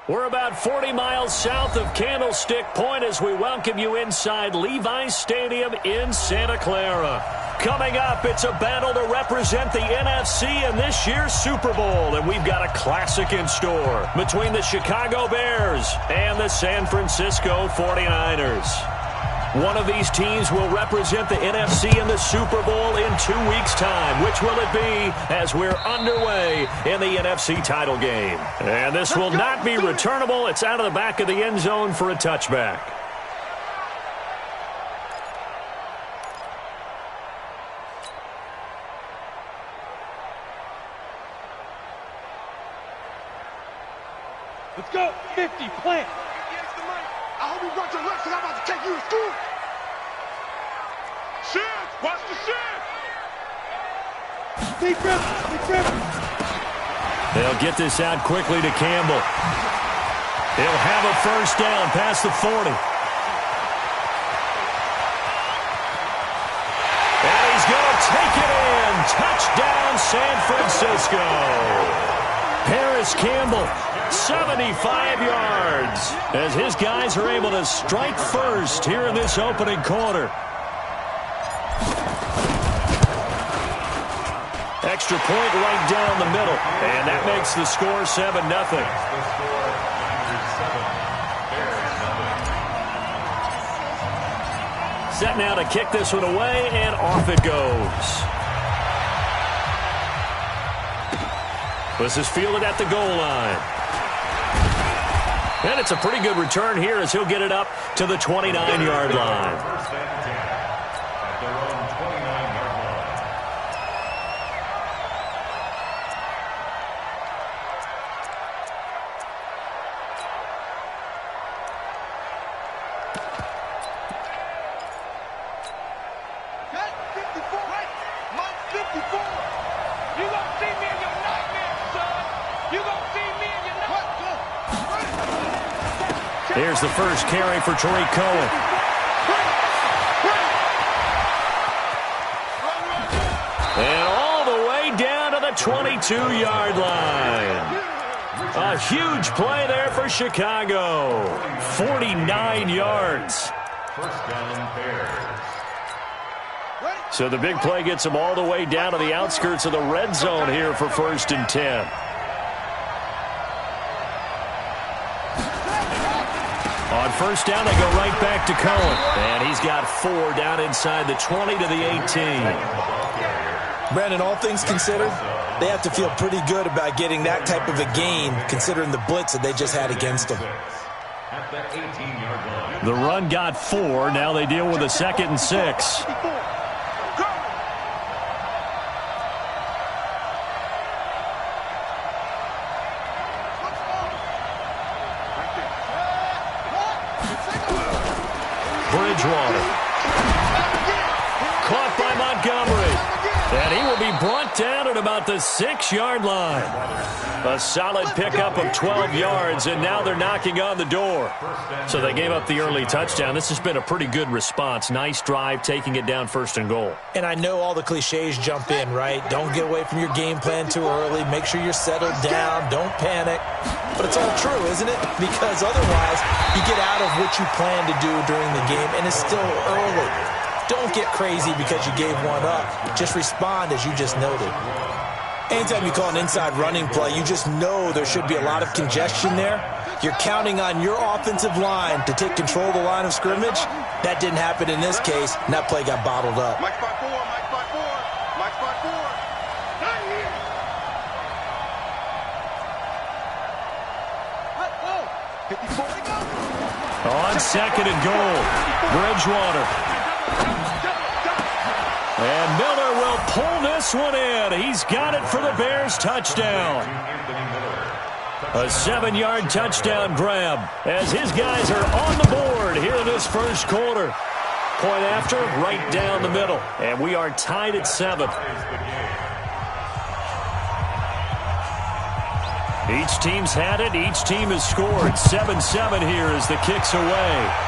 We're about 40 miles south of Candlestick Point as we welcome you inside Levi's Stadium in Santa Clara. Coming up, it's a battle to represent the NFC in this year's Super Bowl, and we've got a classic in store between the Chicago Bears and the San Francisco 49ers. One of these teams will represent the NFC in the Super Bowl in 2 weeks' time. Which will it be as we're underway in the NFC title game? And this will not be returnable. It's out of the back of the end zone for a touchback. Let's go. 50, plant. I hope you brought your lunch because I'm about to take you to school. Shit! Watch the shit! Stay pressure. They'll get this out quickly to Campbell. He'll have a first down past the 40. And he's going to take it in. Touchdown, San Francisco. Paris Campbell, 75 yards, as his guys are able to strike first here in this opening quarter. Extra point right down the middle, and that makes the score 7-0. Set now to kick this one away, and off it goes. This is fielded at the goal line. And it's a pretty good return here as he'll get it up to the 29-yard line. Here's the first carry for Tariq Cohen. And all the way down to the 22-yard line. A huge play there for Chicago. 49 yards. First down, Bears. So the big play gets them all the way down to the outskirts of the red zone here for 1st and 10. On first down, they go right back to Cohen. And he's got 4 down inside the 20 to the 18. Brandon, all things considered, they have to feel pretty good about getting that type of a gain, considering the blitz that they just had against them. The run got 4. Now they deal with a 2nd and 6. Bridgewater. Caught by Montgomery. And he will be brought down at about the 6-yard line. A solid pickup of 12 yards, and now they're knocking on the door. So they gave up the early touchdown. This has been a pretty good response. Nice drive, taking it down 1st and goal. And I know all the cliches jump in, right? Don't get away from your game plan too early. Make sure you're settled down. Don't panic. But it's all true, isn't it? Because otherwise, you get out of what you plan to do during the game, and it's still early. Don't get crazy because you gave one up. Just respond as you just noted. Anytime you call an inside running play, you just know there should be a lot of congestion there. You're counting on your offensive line to take control of the line of scrimmage. That didn't happen in this case, and that play got bottled up. Mike spot 4, Mike spot 4, Mike spot 4. Not here. On 2nd and goal, Bridgewater. And Miller will pull this one in. He's got it for the Bears touchdown. A 7-yard touchdown grab as his guys are on the board here in this first quarter. Point after, right down the middle. And we are tied at 7. Each team's had it. Each team has scored. 7-7 here as the kick's away.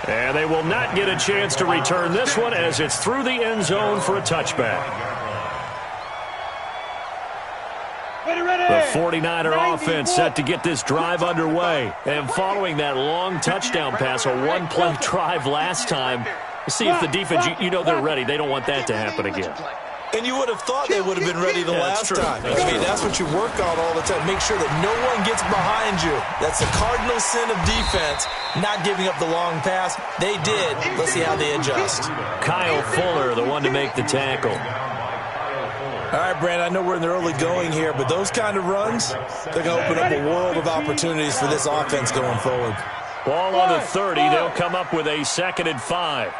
And they will not get a chance to return this one as it's through the end zone for a touchback. The 49er offense set to get this drive underway. And following that long touchdown pass, a one-play drive last time, see if the defense, you know they're ready. They don't want that to happen again. And you would have thought they would have been ready the last time. I mean, that's what you work on all the time. Make sure that no one gets behind you. That's the cardinal sin of defense, not giving up the long pass. They did. Let's see how they adjust. Kyle Fuller, the one to make the tackle. All right, Brandon, I know we're in the early going here, but those kind of runs, they're going to open up a world of opportunities for this offense going forward. Ball on the 30. They'll come up with a 2nd and 5.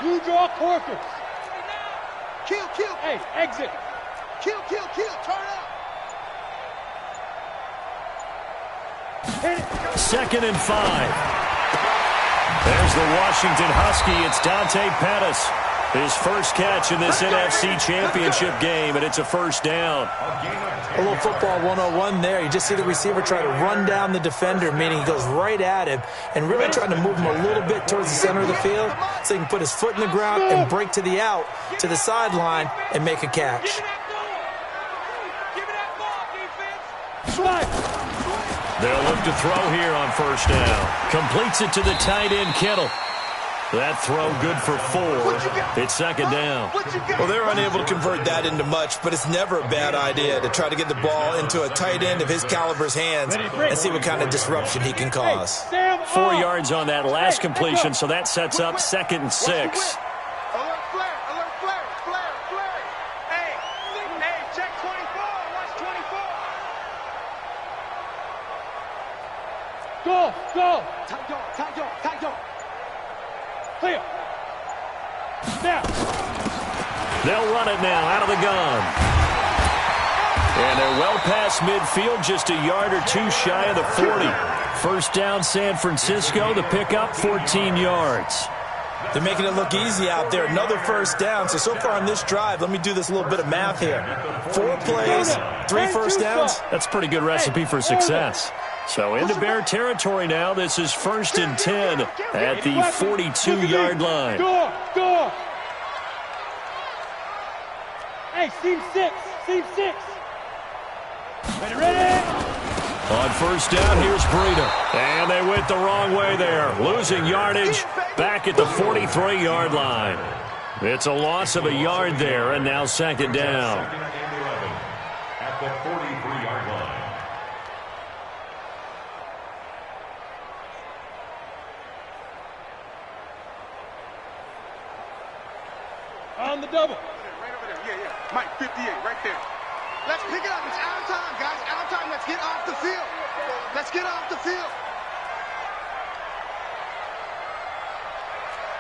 You draw quarters. Kill. Hey, exit. Kill. Turn up. Hit it. 2nd and 5. There's the Washington Husky. It's Dante Pettis. His first catch in this NFC Championship game, and it's a first down. A little football 101 there. You just see the receiver try to run down the defender, meaning he goes right at him and really trying to move him a little bit towards the center of the field so he can put his foot in the ground and break to the out, to the sideline, and make a catch. They'll look to throw here on first down. Completes it to the tight end, Kittle. That throw good for 4. It's 2nd down. Well, they're unable to convert that into much, but it's never a bad idea to try to get the ball into a tight end of his caliber's hands and see what kind of disruption he can cause. 4 yards on that last completion, so that sets up 2nd and 6. Alert flare. Hey, check 24. Watch 24. Go. Tight door. Clear. Now. They'll run it now out of the gun. And they're well past midfield, just a yard or two shy of the 40. First down, San Francisco. The pickup, 14 yards. They're making it look easy out there. Another first down. So far on this drive, let me do this little bit of math here. 4 plays, 3 first downs. That's a pretty good recipe for success. So into Bear territory now. This is 1st and 10 at the 42-yard line. Door. Hey, seam 6. Ready. On first down, here's Breida. And they went the wrong way there. Losing yardage back at the 43-yard line. It's a loss of a yard there, and now 2nd down. At the 43-yard line. On the double. Right over there. Yeah. Mike, 58, right there. Let's pick it up. It's out of time, guys. Out of time. Let's get off the field.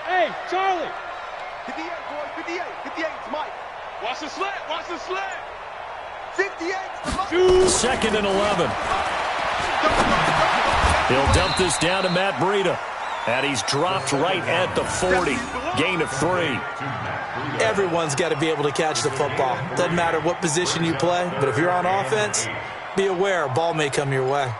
Hey, Charlie. 58, boys. 58. It's Mike. Watch the slant. 58. 2nd and 11. He'll dump this down to Matt Breida. And he's dropped right at the 40. Gain of 3. Everyone's got to be able to catch the football. Doesn't matter what position you play, but if you're on offense, be aware a ball may come your way.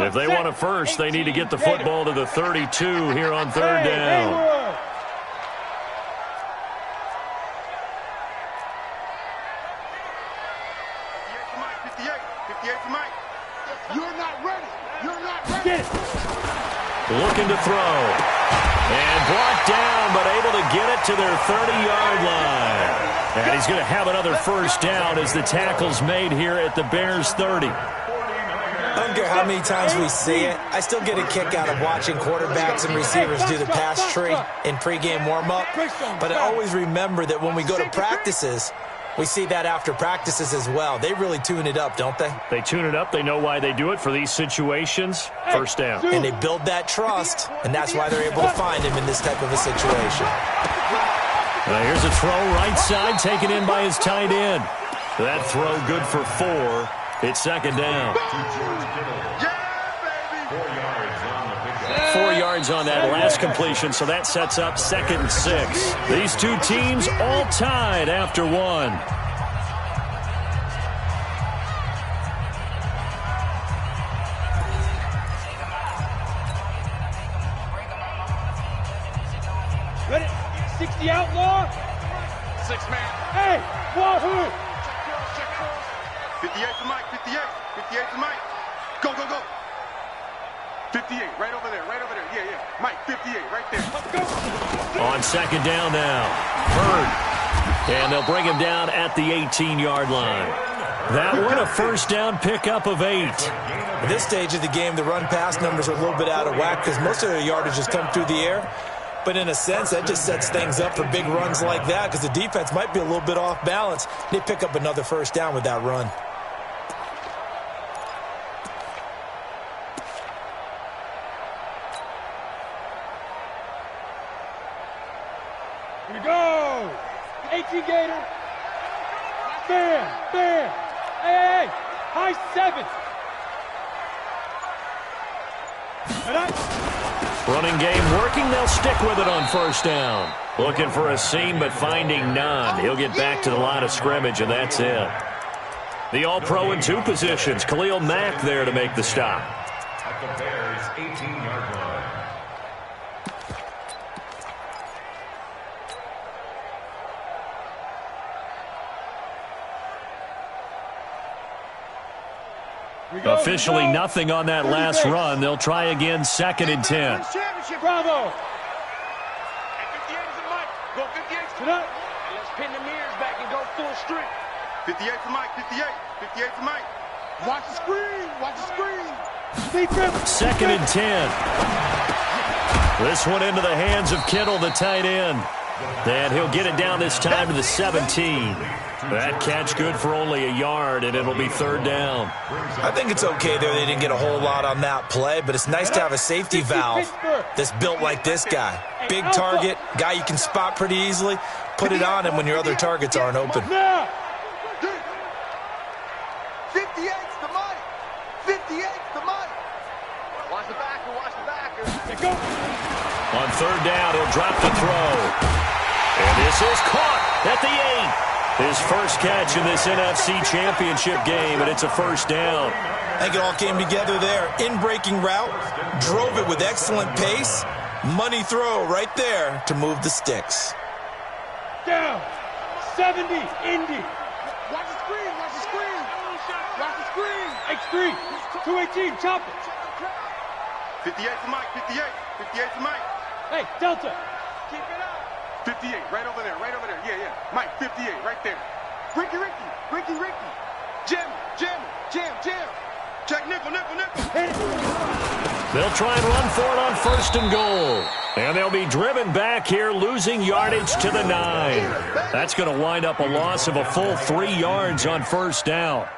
If they want a first, they need to get the football to the 32 here on 3rd down. You're not ready. Get it. Looking to throw. And brought down, but able to get it to their 30-yard line. And he's going to have another first down as the tackle's made here at the Bears' 30. I don't care how many times we see it. I still get a kick out of watching quarterbacks and receivers do the pass tree in pregame warm-up. But I always remember that when we go to practices, we see that after practices as well. They really tune it up, don't they? They tune it up. They know why they do it for these situations. First down. And they build that trust, and that's why they're able to find him in this type of a situation. Here's a throw right side taken in by his tight end. That throw good for 4. It's 2nd down. 4 yards on that last completion, so that sets up 2nd and 6. These two teams all tied after one. Ready? 60 outlaw. 6-man. Hey, wahoo! 58 to Mike, 58. 58 to Mike. Go, go, go. 58, right over there, right over there. Yeah, yeah. Mike, 58, right there. Let's go. On 2nd down now. Bird. And they'll bring him down at the 18-yard line. That one a 1st down pickup of 8. At this stage of the game, the run-pass numbers are a little bit out of whack because most of their yardage has come through the air. But in a sense, that just sets things up for big runs like that because the defense might be a little bit off balance. They pick up another 1st down with that run. Here we go. 18 Gator. Bam, bam. Hey, hey, hey. High 7. And Running game working. They'll stick with it on 1st down. Looking for a seam, but finding none. He'll get back to the line of scrimmage, and that's it. The All-Pro in 2 positions. Khalil Mack there to make the stop. At the Bears' 18-yard line. Officially nothing on that last run. They'll try again 2nd and 10. Bravo. 58 is a Mike. Go 58 to Sit up. And let's pin the mirrors back and go full strength. 58 to Mike, 58. 58 to Mike. Watch the screen. Watch the screen. Defense. 2nd and 10. This one into the hands of Kittle, the tight end. And he'll get it down this time to the 17. That catch good for only a yard, and it'll be 3rd down. I think it's okay there. They didn't get a whole lot on that play, but it's nice to have a safety valve that's built like this guy. Big target, guy you can spot pretty easily. Put it on him when your other targets aren't open. Now. 58's the Mike. 58's the Mike. Watch the backer. Watch the backer. Let go. On 3rd down, he'll drop the throw. And this is caught at the 8. His first catch in this NFC Championship game, and it's a 1st down. I think it all came together there. In-breaking route, drove it with excellent pace. Money throw right there to move the sticks. Down. 70. Indy. Watch the screen. Watch the screen. Watch the screen. H3. 218. Chop it. 58 to Mike. 58. 58 to Mike. Hey, Delta. Keep it up. 58, right over there, right over there. Yeah, yeah. Mike, 58, right there. Ricky. Jam. Check nickel. They'll try and run for it on 1st and goal. And they'll be driven back here, losing yardage to the 9. That's going to wind up a loss of a full 3 yards on 1st down.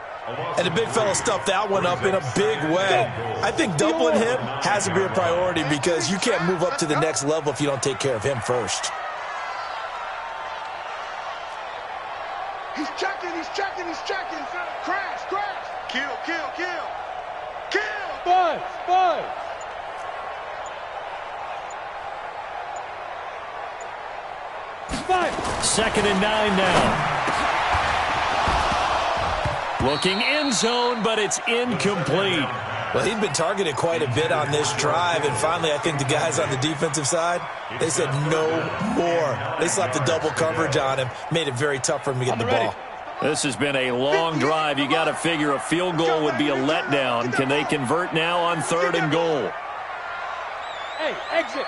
And the big fella stuffed that one up in a big way. I think doubling him has to be a priority because you can't move up to the next level if you don't take care of him first. He's checking. Crash. Kill. Buzz. 5. 2nd and 9 now. Looking end zone, but it's incomplete. Well, he'd been targeted quite a bit on this drive, and finally I think the guys on the defensive side, they said no more. They slapped the double coverage on him, made it very tough for him to get the ball. This has been a long drive. You got to figure a field goal would be a letdown. Can they convert now on 3rd and goal? Hey, exit.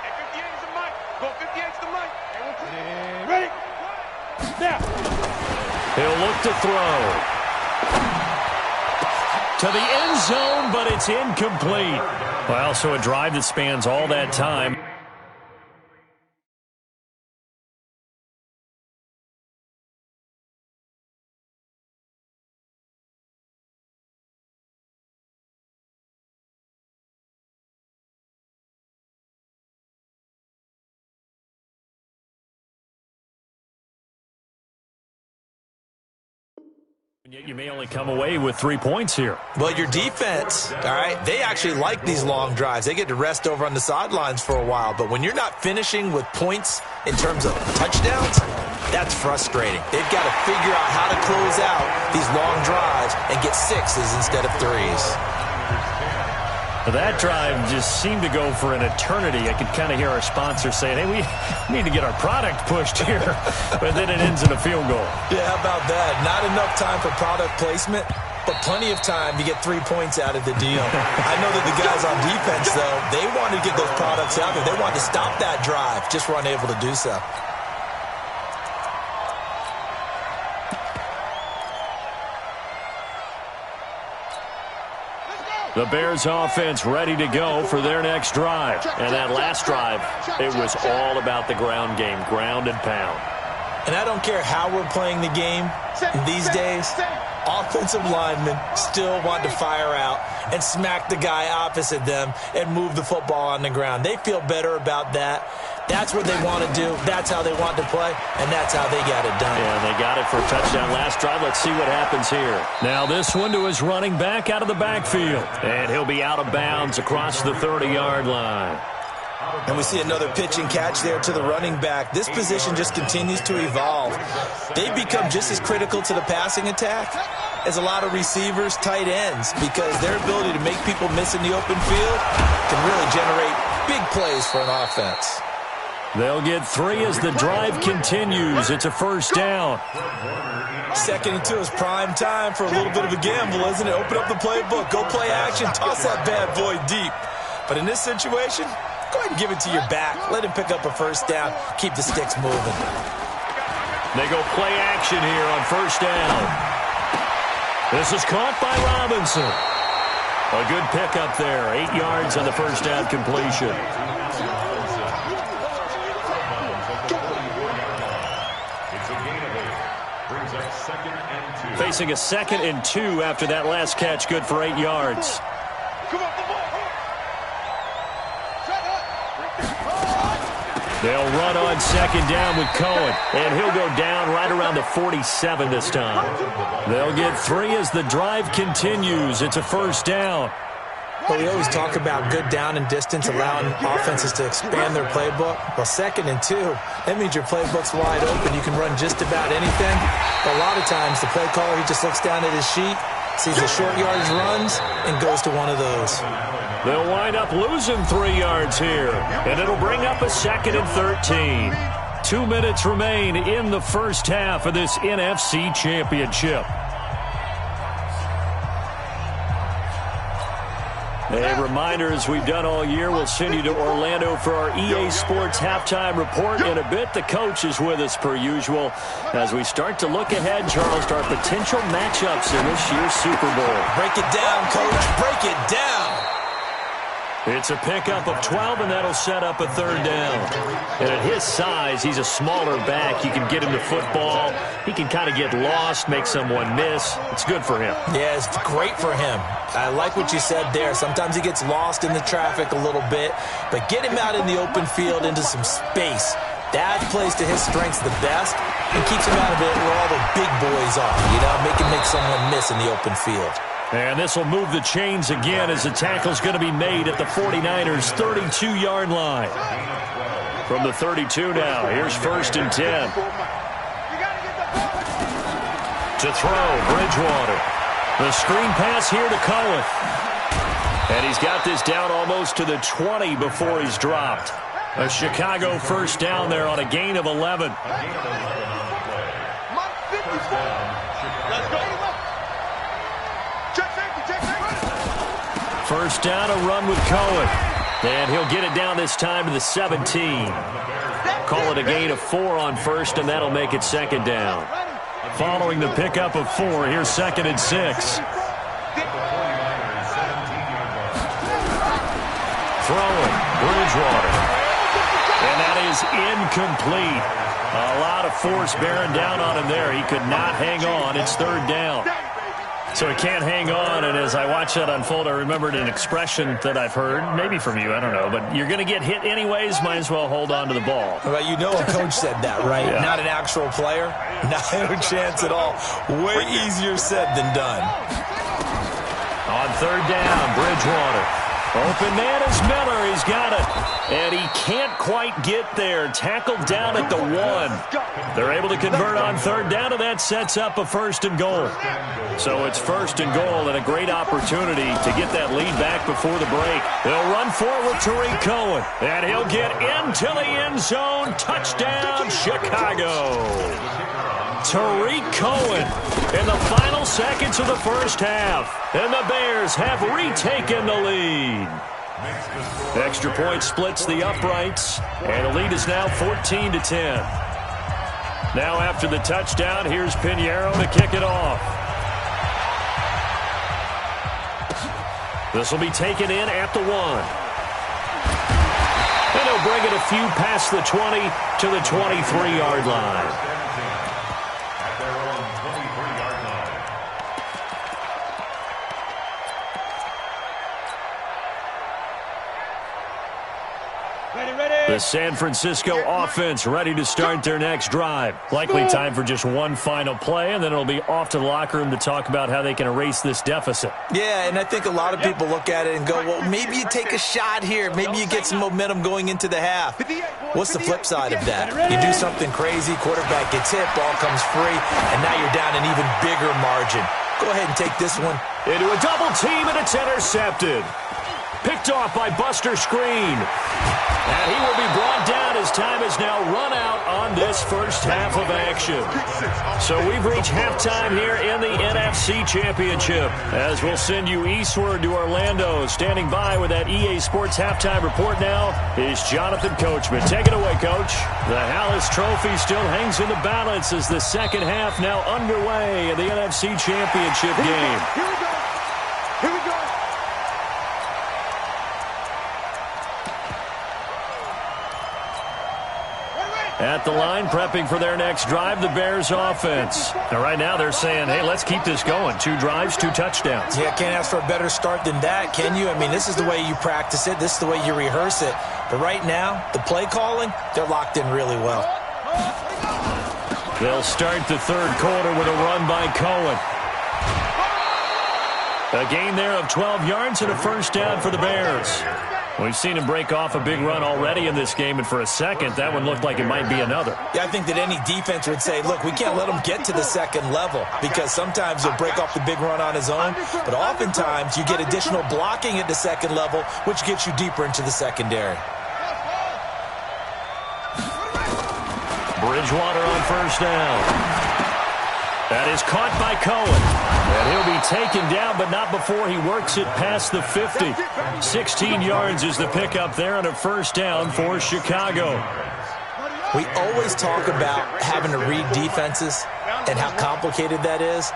58 is the Mike. Go 58's the Mike. And ready. Now. He'll look to throw. To the end zone, but it's incomplete. Well, so a drive that spans all that time. Yet you may only come away with 3 points here. Well, your defense, all right, they actually like these long drives. They get to rest over on the sidelines for a while. But when you're not finishing with points in terms of touchdowns, that's frustrating. They've got to figure out how to close out these long drives and get sixes instead of threes. That drive just seemed to go for an eternity. I could kind of hear our sponsor saying, hey, we need to get our product pushed here. But then it ends in a field goal. Yeah, how about that? Not enough time for product placement, but plenty of time to get 3 points out of the deal. I know that the guys on defense, though, they wanted to get those products out there. They wanted to stop that drive, just were unable to do so. The Bears offense ready to go for their next drive. And that last drive, it was all about the ground game, ground and pound. And I don't care how we're playing the game these days, offensive linemen still want to fire out and smack the guy opposite them and move the football on the ground. They feel better about that. That's what they want to do. That's how they want to play, and that's how they got it done. Yeah, they got it for a touchdown last drive. Let's see what happens here. Now this one to his running back out of the backfield. And he'll be out of bounds across the 30-yard line. And we see another pitch and catch there to the running back. This position just continues to evolve. They've become just as critical to the passing attack as a lot of receivers, tight ends, because their ability to make people miss in the open field can really generate big plays for an offense. They'll get 3 as the drive continues. It's a first down. 2nd and 2 is prime time for a little bit of a gamble, isn't it? Open up the playbook, go play action, toss that bad boy deep. But in this situation, go ahead and give it to your back. Let him pick up a first down. Keep the sticks moving. They go play action here on first down. This is caught by Robinson. A good pickup there. 8 yards on the first down completion. Facing a 2nd and 2 after that last catch, good for 8 yards. They'll run on 2nd down with Cohen, and he'll go down right around the 47 this time. They'll get 3 as the drive continues. It's a first down. Well, we always talk about good down and distance, allowing offenses to expand their playbook. Well, 2nd and 2, that means your playbook's wide open. You can run just about anything. But a lot of times, the play caller, he just looks down at his sheet, sees the short yardage runs, and goes to one of those. They'll wind up losing 3 yards here, and it'll bring up a 2nd and 13. 2 minutes remain in the first half of this NFC Championship. A reminder, as we've done all year, we'll send you to Orlando for our EA Sports halftime report in a bit. The coach is with us per usual as we start to look ahead, Charles, to our potential matchups in this year's Super Bowl. Break it down, Coach. Break it down. It's a pickup of 12, and that'll set up a 3rd down. And at his size, he's a smaller back. You can get him the football. He can kind of get lost, make someone miss. It's good for him. Yeah, it's great for him. I like what you said there. Sometimes he gets lost in the traffic a little bit, but get him out in the open field into some space. That plays to his strengths the best and keeps him out of it where all the big boys are, make him make someone miss in the open field. And this will move the chains again as the tackle's going to be made at the 49ers' 32-yard line. From the 32 now, here's 1st and 10. To throw, Bridgewater. The screen pass here to Cohen. And he's got this down almost to the 20 before he's dropped. A Chicago first down there on a gain of 11. First down, a run with Cohen. And he'll get it down this time to the 17. Call it a gain of 4 on first, and that'll make it 2nd down. Following the pickup of 4, here's 2nd and 6. Throwing, Bridgewater. And that is incomplete. A lot of force bearing down on him there. He could not hang on. It's 3rd down. So he can't hang on, and as I watch that unfold, I remembered an expression that I've heard, maybe from you, I don't know, but you're going to get hit anyways, might as well hold on to the ball. Well, you know a coach said that, right? Yeah. Not an actual player. No chance at all. Way easier said than done. On third down, Bridgewater. Open man is Miller. He's got it. And he can't quite get there. Tackled down at the 1. They're able to convert on third down, and that sets up a first and goal. So it's first and goal and a great opportunity to get that lead back before the break. They'll run forward Tariq Cohen. And he'll get into the end zone. Touchdown, Chicago. Tariq Cohen in the final seconds of the first half. And the Bears have retaken the lead. Extra point splits the uprights, and the lead is now 14-10. Now after the touchdown, here's Pinheiro to kick it off. This will be taken in at the 1. And he'll bring it a few past the 20 to the 23-yard line. The San Francisco offense ready to start their next drive. Likely time for just one final play, and then it'll be off to the locker room to talk about how they can erase this deficit. Yeah, and I think a lot of people look at it and go, well, maybe you take a shot here. Maybe you get some momentum going into the half. What's the flip side of that? You do something crazy, quarterback gets hit, ball comes free, and now you're down an even bigger margin. Go ahead and take this one. Into a double team, and it's intercepted. Picked off by Buster Screen. And he will be brought down as time has now run out on this first half of action. So we've reached halftime here in the NFC Championship. As we'll send you eastward to Orlando. Standing by with that EA Sports halftime report now is Jonathan Coachman. Take it away, Coach. The Hallis Trophy still hangs in the balance as the second half now underway in the NFC Championship game. Here we go. Here we go. At the line, prepping for their next drive, the Bears offense. And right now they're saying, hey, let's keep this going. 2 drives, 2 touchdowns. Yeah, can't ask for a better start than that, can you? I mean, this is the way you practice it. This is the way you rehearse it. But right now, the play calling, they're locked in really well. They'll start the third quarter with a run by Cohen. A gain there of 12 yards and a first down for the Bears. We've seen him break off a big run already in this game, and for a second, that one looked like it might be another. Yeah, I think that any defense would say, look, we can't let him get to the second level because sometimes he'll break off the big run on his own, but oftentimes you get additional blocking at the second level, which gets you deeper into the secondary. Bridgewater on first down. That is caught by Cohen. And he'll be taken down, but not before he works it past the 50. 16 yards is the pickup there on a first down for Chicago. We always talk about having to read defenses and how complicated that is.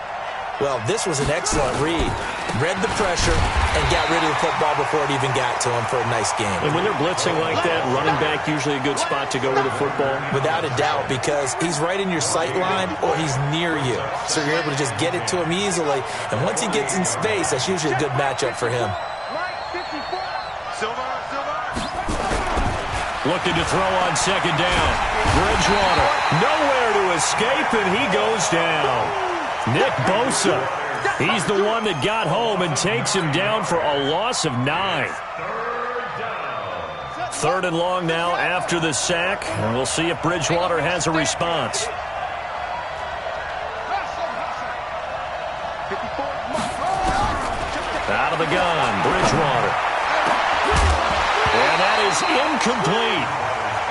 Well, this was an excellent read. Read the pressure and got rid of the football before it even got to him for a nice game. And when they're blitzing like that, running back usually a good spot to go with the football? Without a doubt, because he's right in your sight line or he's near you. So you're able to just get it to him easily. And once he gets in space, that's usually a good matchup for him. Looking to throw on second down. Bridgewater nowhere to escape, and he goes down. Nick Bosa, he's the one that got home and takes him down for a loss of 9. Third and long now after the sack, and we'll see if Bridgewater has a response. Out of the gun, Bridgewater. And that is incomplete.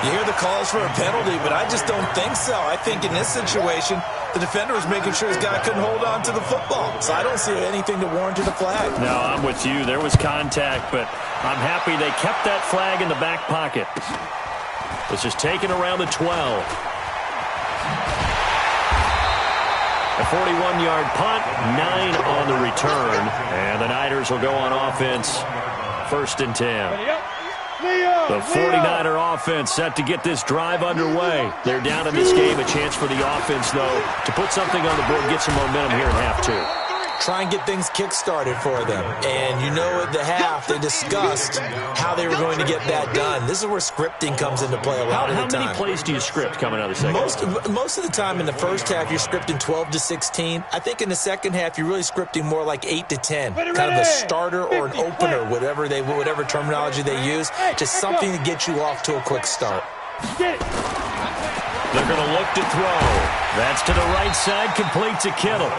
You hear the calls for a penalty, but I just don't think so. I think in this situation, the defender was making sure his guy couldn't hold on to the football. So I don't see anything to warrant a flag. No, I'm with you. There was contact, but I'm happy they kept that flag in the back pocket. This is taken around the 12. A 41-yard punt, 9 on the return. And the Niners will go on offense, 1st and 10. The 49er offense set to get this drive underway. They're down in this game. A chance for the offense, though, to put something on the board, get some momentum here in half 2. try and get things kick-started for them. And you know at the half, they discussed how they were going to get that done. This is where scripting comes into play a lot of the time. How many plays do you script coming out of the second? Most of the time in the first half, you're scripting 12 to 16. I think in the second half, you're really scripting more like 8 to 10. Kind of a starter or an opener, whatever terminology they use. Just something to get you off to a quick start. Get it. They're going to look to throw. That's to the right side, complete to Kittle.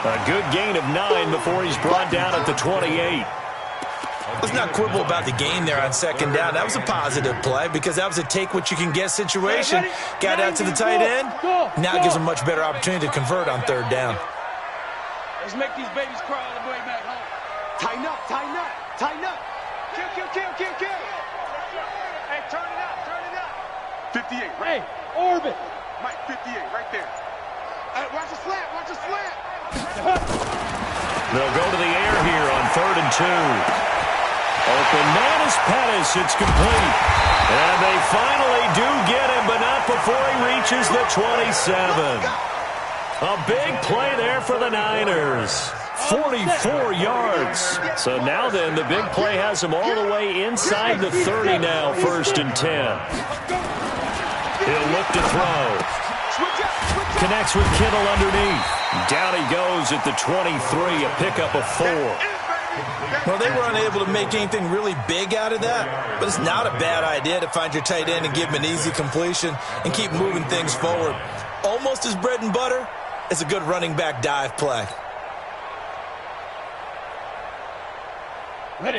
A good gain of 9 before he's brought down at the 28. Let's not quibble about the gain there on second down. That was a positive play because that was a take-what-you-can-get situation. Got out to the tight end. Now it gives them a much better opportunity to convert on third down. Let's make these babies cry on the way back home. Tighten up, tighten up, tighten up. Kill, kill, kill, kill, kill. Hey, turn it up, 58, right? Hey, orbit. Mike, 58, right there. Hey, watch the slant, watch the slant. They'll go to the air here on 3rd and 2. Open man is Pettis. It's complete. And they finally do get him, but not before he reaches the 27. A big play there for the Niners. 44 yards. So now then, the big play has him all the way inside the 30 now, 1st and 10. He'll look to throw. Connects with Kittle underneath. Down he goes at the 23, a pickup of 4. Well, they were unable to make anything really big out of that, but it's not a bad idea to find your tight end and give him an easy completion and keep moving things forward. Almost as bread and butter, it's a good running back dive play.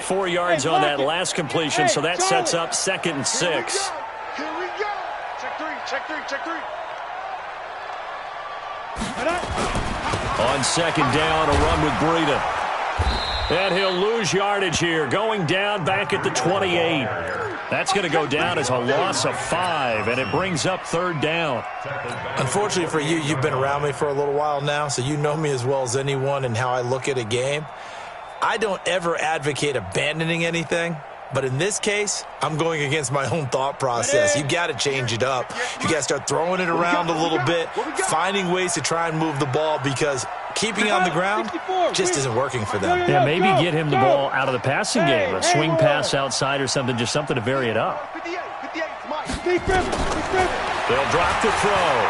4 yards on that last completion, so that sets up 2nd and 6. Here we go. Check 3, check 3, check 3. On 2nd down, a run with Breida. And he'll lose yardage here, going down back at the 28. That's going to go down as a loss of 5, and it brings up 3rd down. Unfortunately for you, you've been around me for a little while now, so you know me as well as anyone and how I look at a game. I don't ever advocate abandoning anything, but in this case, I'm going against my own thought process. You got to change it up. You got to start throwing it around a little bit, finding ways to try and move the ball because keeping on the ground just isn't working for them. Yeah, maybe get him the ball out of the passing game, a swing pass outside or something, just something to vary it up. 58, 58, Mike. They'll drop the throw.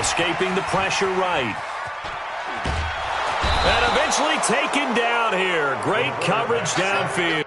Escaping the pressure right. And eventually taken down here. Great coverage downfield.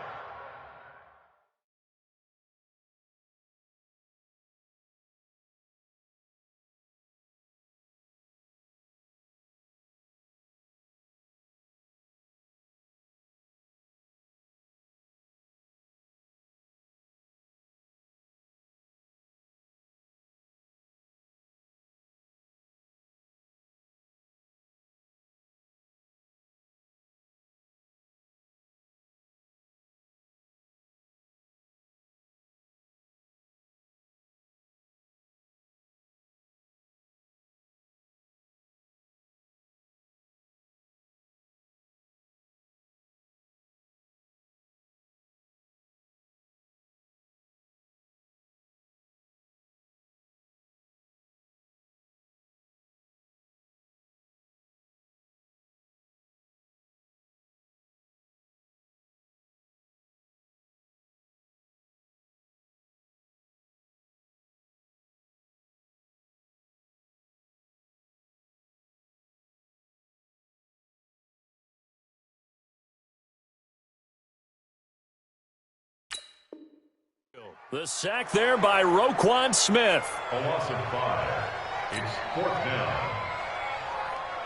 The sack there by Roquan Smith. A loss of 5. It's 4th down.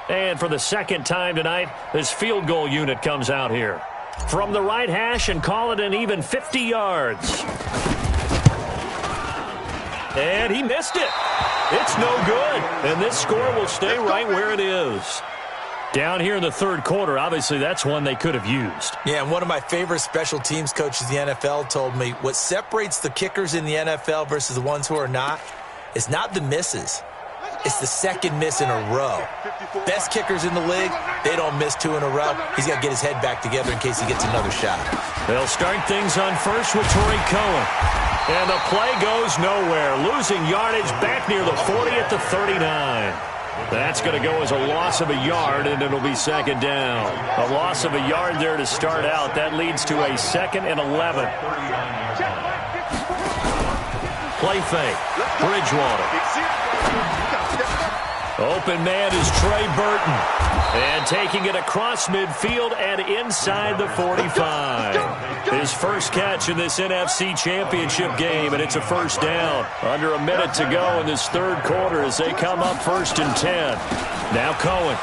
And for the 2nd time tonight, this field goal unit comes out here. From the right hash and call it an even 50 yards. And he missed it. It's no good. And this score will stay right where it is. Down here in the 3rd quarter, obviously that's one they could have used. Yeah, and one of my favorite special teams coaches in the NFL told me what separates the kickers in the NFL versus the ones who are not is not the misses. It's the 2nd miss in a row. Best kickers in the league, they don't miss 2 in a row. He's got to get his head back together in case he gets another shot. They'll start things on first with Torrey Cohen. And the play goes nowhere. Losing yardage back near the 40 at the 39. That's going to go as a loss of a yard, and it'll be second down. A loss of a yard there to start out. That leads to a 2nd and 11. Play fake. Bridgewater. Open man is Trey Burton. And taking it across midfield and inside the 45. His first catch in this NFC Championship game, and it's a first down. Under a minute to go in this third quarter as they come up 1st and 10. Now Cohen.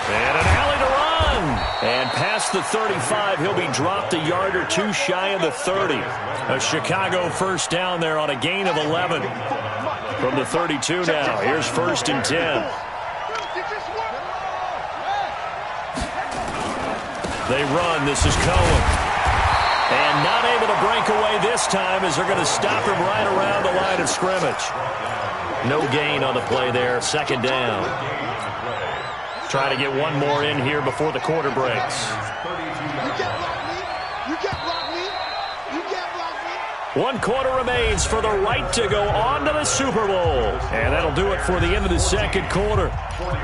And an alley to run. And past the 35, he'll be dropped a yard or two shy of the 30. A Chicago first down there on a gain of 11. From the 32 now. Here's 1st and 10. They run. This is Cohen. And not able to break away this time as they're going to stop him right around the line of scrimmage. No gain on the play there. 2nd down. Try to get one more in here before the quarter breaks. One quarter remains for the right to go on to the Super Bowl. And that'll do it for the end of the second quarter.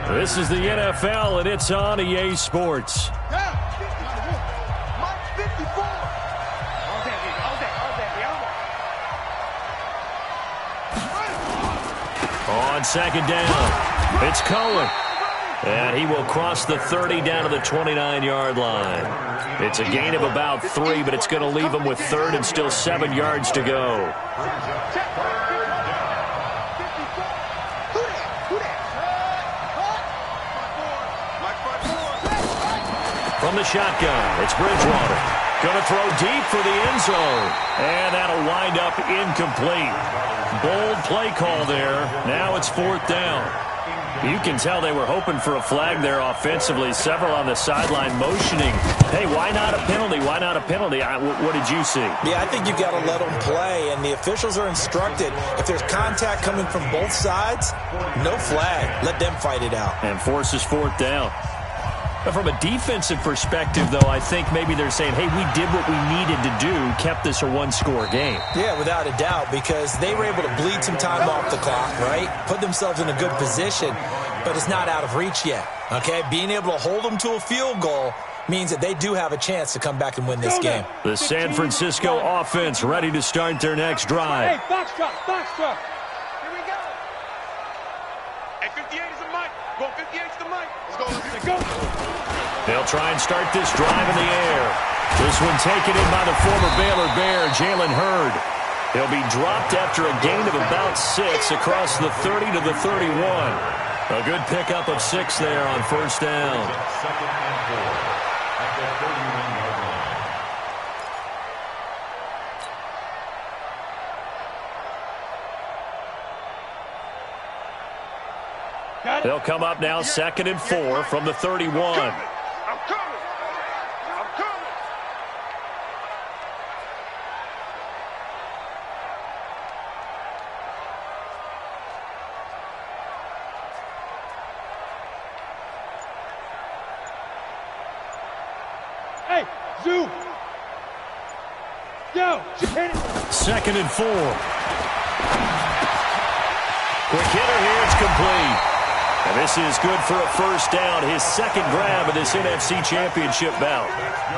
This is the NFL, and it's on EA Sports. On second down, it's Cohen. And he will cross the 30 down to the 29-yard line. It's a gain of about 3, but it's going to leave him with 3rd and still 7 yards to go. From the shotgun, it's Bridgewater. Going to throw deep for the end zone. And that'll wind up incomplete. Bold play call there. Now it's 4th down. You can tell they were hoping for a flag there offensively. Several on the sideline motioning. Hey, why not a penalty? Why not a penalty? What did you see? Yeah, I think you've got to let them play, and the officials are instructed. If there's contact coming from both sides, no flag. Let them fight it out. And forces 4th down. But from a defensive perspective, though, I think maybe they're saying, hey, we did what we needed to do, kept this a one-score game. Yeah, without a doubt, because they were able to bleed some time off the clock, right? Put themselves in a good position, but it's not out of reach yet, okay? Being able to hold them to a field goal means that they do have a chance to come back and win this game. The San Francisco offense ready to start their next drive. Hey, box truck. Here we go. Hey, 58 is the mic. Go 58 is the mic. Let's go. They'll try and start this drive in the air. This one taken in by the former Baylor Bear, Jalen Hurd. He'll be dropped after a gain of about 6 across the 30 to the 31. A good pickup of 6 there on 1st down. They'll come up now 2nd and 4 from the 31. I'm coming. Hey, Zoo. Yo, hit it. 2nd and 4. Quick hitter here, it's complete. And this is good for a first down, his 2nd grab of this NFC Championship bout.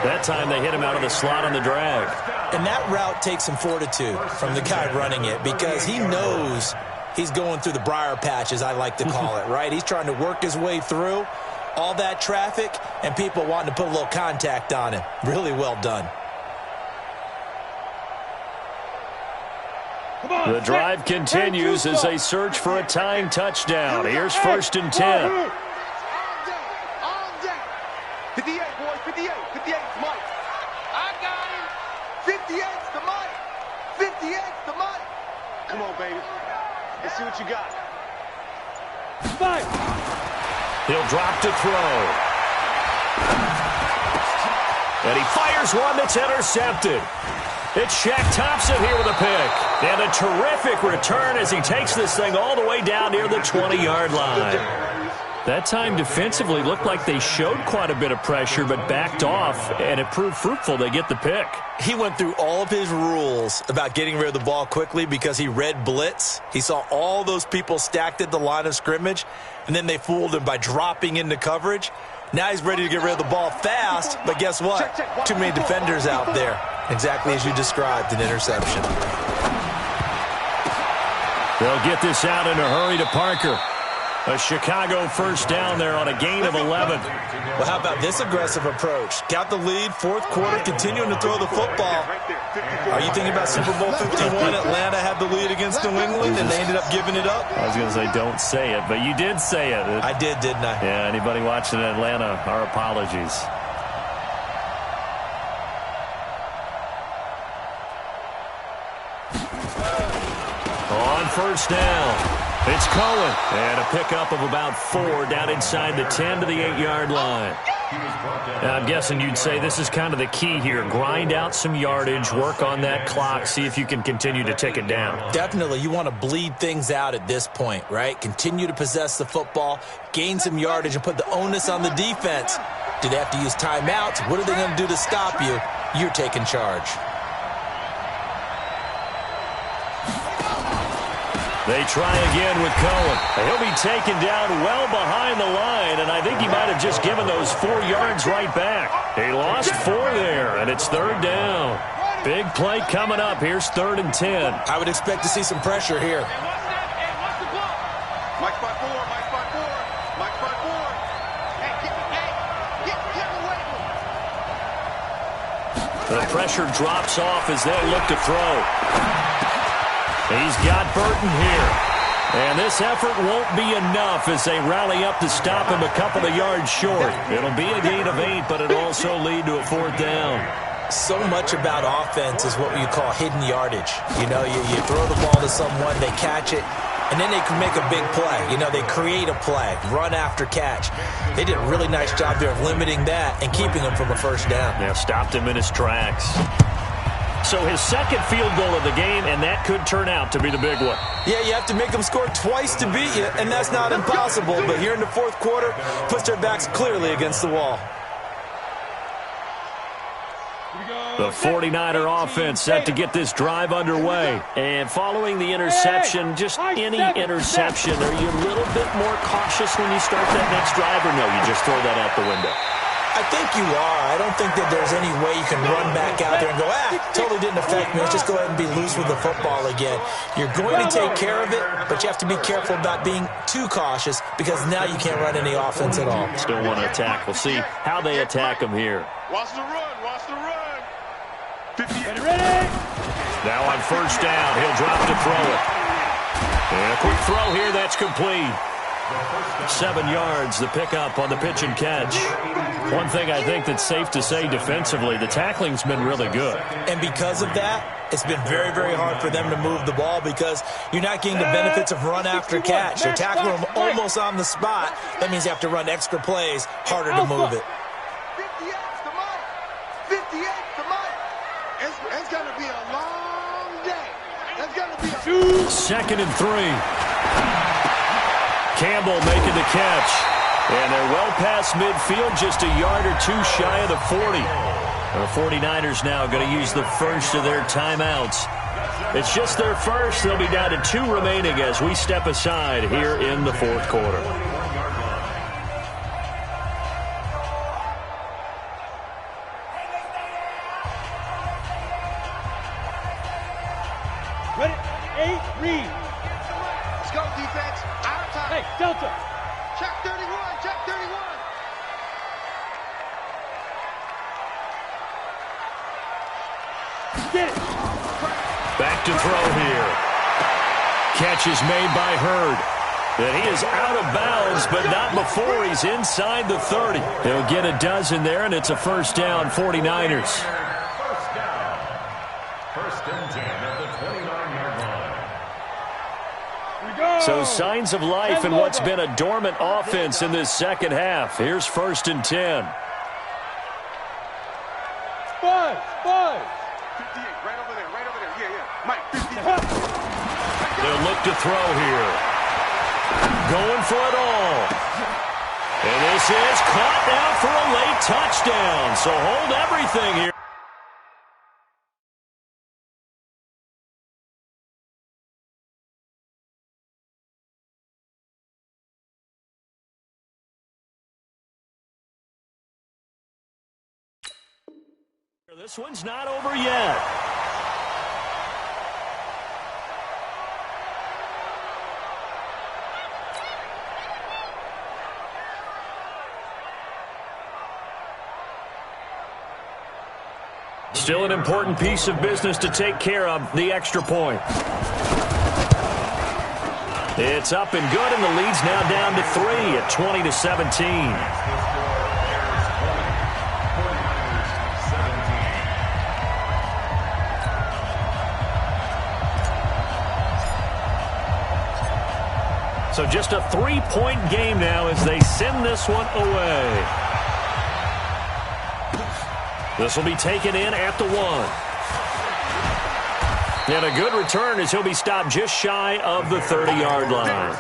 That time they hit him out of the slot on the drag. And that route takes some fortitude from the guy running it because he knows he's going through the briar patch, as I like to call it, right? He's trying to work his way through all that traffic and people wanting to put a little contact on him. Really well done. The drive continues as they search for a tying touchdown. Here's 1st and 10. All day. 58, boys, 58. 58's Mike. I got him. 58's the Mike. 58's the Mike. Come on, baby. Let's see what you got. 5. He'll drop to throw. And he fires one that's intercepted. It's Shaq Thompson here with a pick. And a terrific return as he takes this thing all the way down near the 20-yard line. That time defensively looked like they showed quite a bit of pressure but backed off, and it proved fruitful. They get the pick. He went through all of his rules about getting rid of the ball quickly because he read blitz. He saw all those people stacked at the line of scrimmage, and then they fooled him by dropping into coverage. Now he's ready to get rid of the ball fast, but guess what? Too many defenders out there. Exactly as you described, an interception. They'll get this out in a hurry to Parker. A Chicago first down there on a gain of 11. Well, how about this aggressive approach? Got the lead, fourth quarter, continuing to throw the football. Are you thinking about Super Bowl 51? Atlanta had the lead against New England, and they ended up giving it up? I was going to say don't say it, but you did say it. I did, didn't I? Yeah, anybody watching in Atlanta, our apologies. On first down. It's Cohen, and a pickup of about 4 down inside the 10 to the 8-yard line. Now, I'm guessing you'd say this is kind of the key here. Grind out some yardage, work on that clock, see if you can continue to tick it down. Definitely. You want to bleed things out at this point, right? Continue to possess the football, gain some yardage, and put the onus on the defense. Do they have to use timeouts? What are they going to do to stop you? You're taking charge. They try again with Cohen. He'll be taken down well behind the line, and I think he might have just given those 4 yards right back. He lost 4 there, and it's third down. Big play coming up. Here's 3rd and 10. I would expect to see some pressure here. Mike spot 4, Mike spot 4, Mike spot 4. Hey, get away. The pressure drops off as they look to throw. He's got Burton here. And this effort won't be enough as they rally up to stop him a couple of yards short. It'll be a gain of 8, but it'll also lead to a 4th down. So much about offense is what you call hidden yardage. You know, you throw the ball to someone, they catch it, and then they can make a big play. You know, they create a play, run after catch. They did a really nice job there of limiting that and keeping him from a first down. Yeah, stopped him in his tracks. So his second field goal of the game, and that could turn out to be the big one. Yeah, you have to make them score twice to beat you, and that's not impossible. But here in the fourth quarter, puts their backs clearly against the wall. The 49er offense set to get this drive underway. And following the interception, just any interception, are you a little bit more cautious when you start that next drive, or no, you just throw that out the window? I think you are. I don't think that there's any way you can run back out there and go, totally didn't affect me. Let's just go ahead and be loose with the football again. You're going to take care of it, but you have to be careful about being too cautious because now you can't run any offense at all. Still want to attack. We'll see how they attack him here. Watch the run, watch the run. 50, ready? Now on first down, he'll drop to throw it. And a quick throw here, that's complete. 7 yards, the pickup on the pitch and catch. One thing I think that's safe to say defensively, the tackling's been really good. And because of that, it's been very, very hard for them to move the ball because you're not getting the benefits of run after catch. You're tackling them almost on the spot. That means you have to run extra plays, harder to move it. 58's the Mike. 58's the Mike. It's going to be a long day. It's going to be a... 2nd and 3. Campbell making the catch. And they're well past midfield, just a yard or 2 shy of the 40. The 49ers now going to use the first of their timeouts. It's just their first. They'll be down to 2 remaining as we step aside here in the fourth quarter. Ready? 8, read. Let's go, defense. Out of time. Hey, Delta. Check 31, check 31. Get it. Back to throw here. Catch is made by Hurd. And he is out of bounds, but not before he's inside the 30. He'll get a dozen there, and it's a first down, 49ers. First down. 1st and 10 at the 29-yard line. So signs of life in what's been a dormant offense in this second half. Here's 1st and 10. 5. 58, right over there. Yeah. Mike, 58. They'll look to throw here. Going for it all. And this is caught now for a late touchdown. So hold everything here. This one's not over yet. Still an important piece of business to take care of, the extra point. It's up and good, and the lead's now down to 3 at 20-17. So just a 3-point game now as they send this one away. This will be taken in at the 1. And a good return as he'll be stopped just shy of the 30-yard line.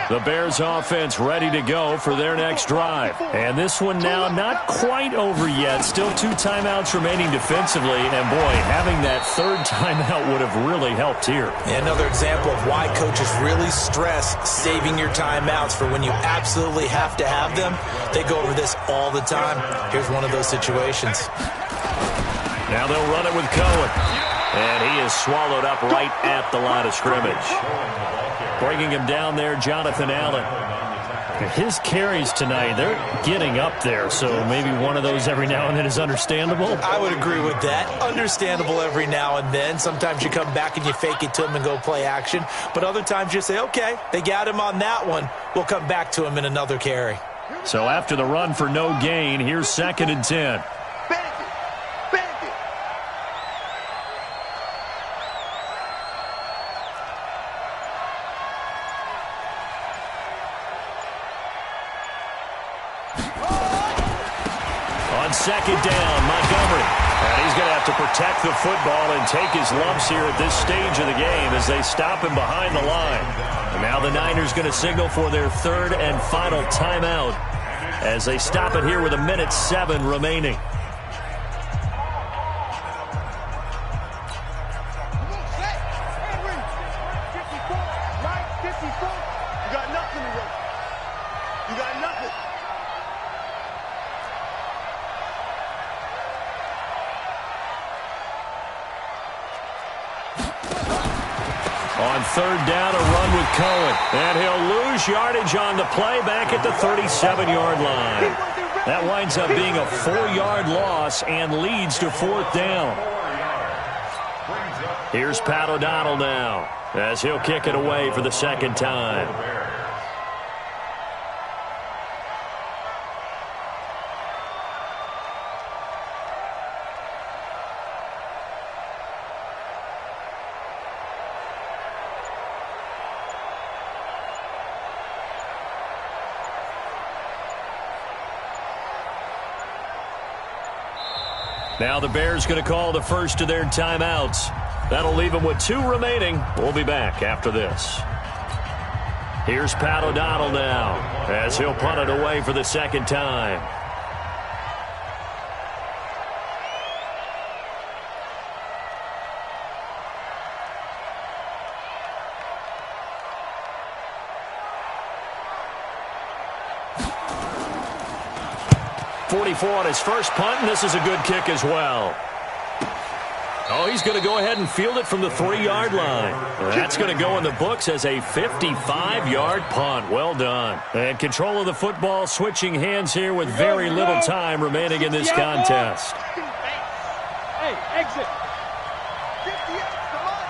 The Bears offense ready to go for their next drive. And this one now not quite over yet. Still 2 timeouts remaining defensively. And, boy, having that third timeout would have really helped here. Another example of why coaches really stress saving your timeouts for when you absolutely have to have them. They go over this all the time. Here's one of those situations. Now they'll run it with Cohen. And he is swallowed up right at the line of scrimmage. Bringing him down there, Jonathan Allen. His carries tonight, they're getting up there, so maybe one of those every now and then is understandable. I would agree with that. Understandable every now and then. Sometimes you come back and you fake it to him and go play action. But other times you say, okay, they got him on that one. We'll come back to him in another carry. So after the run for no gain, here's 2nd and 10. Second down, Montgomery. And he's going to have to protect the football and take his lumps here at this stage of the game as they stop him behind the line. And now the Niners going to signal for their 3rd and final timeout as they stop it here with 1:07 remaining. On 3rd down, a run with Cohen. And he'll lose yardage on the play back at the 37-yard line. That winds up being a 4-yard loss and leads to 4th down. Here's Pat O'Donnell now as he'll kick it away for the 2nd time. Now the Bears going to call the first of their timeouts. That'll leave them with 2 remaining. We'll be back after this. Here's Pat O'Donnell now as he'll punt it away for the 2nd time. On his first punt, and this is a good kick as well. Oh, he's going to go ahead and field it from the 3-yard line. That's going to go in the books as a 55-yard punt. Well done. And control of the football switching hands here with very little time remaining in this contest. Hey, exit. 58, come on.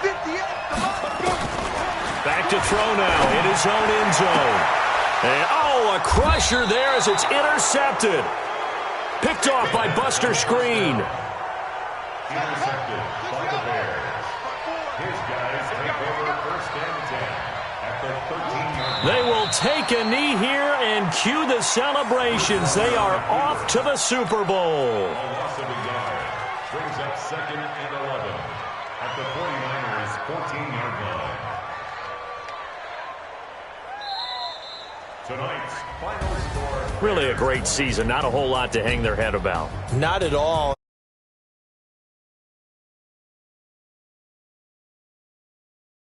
58, come on. Back to throw now in his own end zone. And, oh, a crusher there as it's intercepted. Picked off by Buster Screen. Intercepted by the Bears. His guys take over 1st and 10 at the 13-yard line. They will take a knee here and cue the celebrations. They are off to the Super Bowl. A loss of a yard brings up 2nd and 11 at the 49ers' 14-yard line. Tonight's final score. Really a great season. Not a whole lot to hang their head about. Not at all.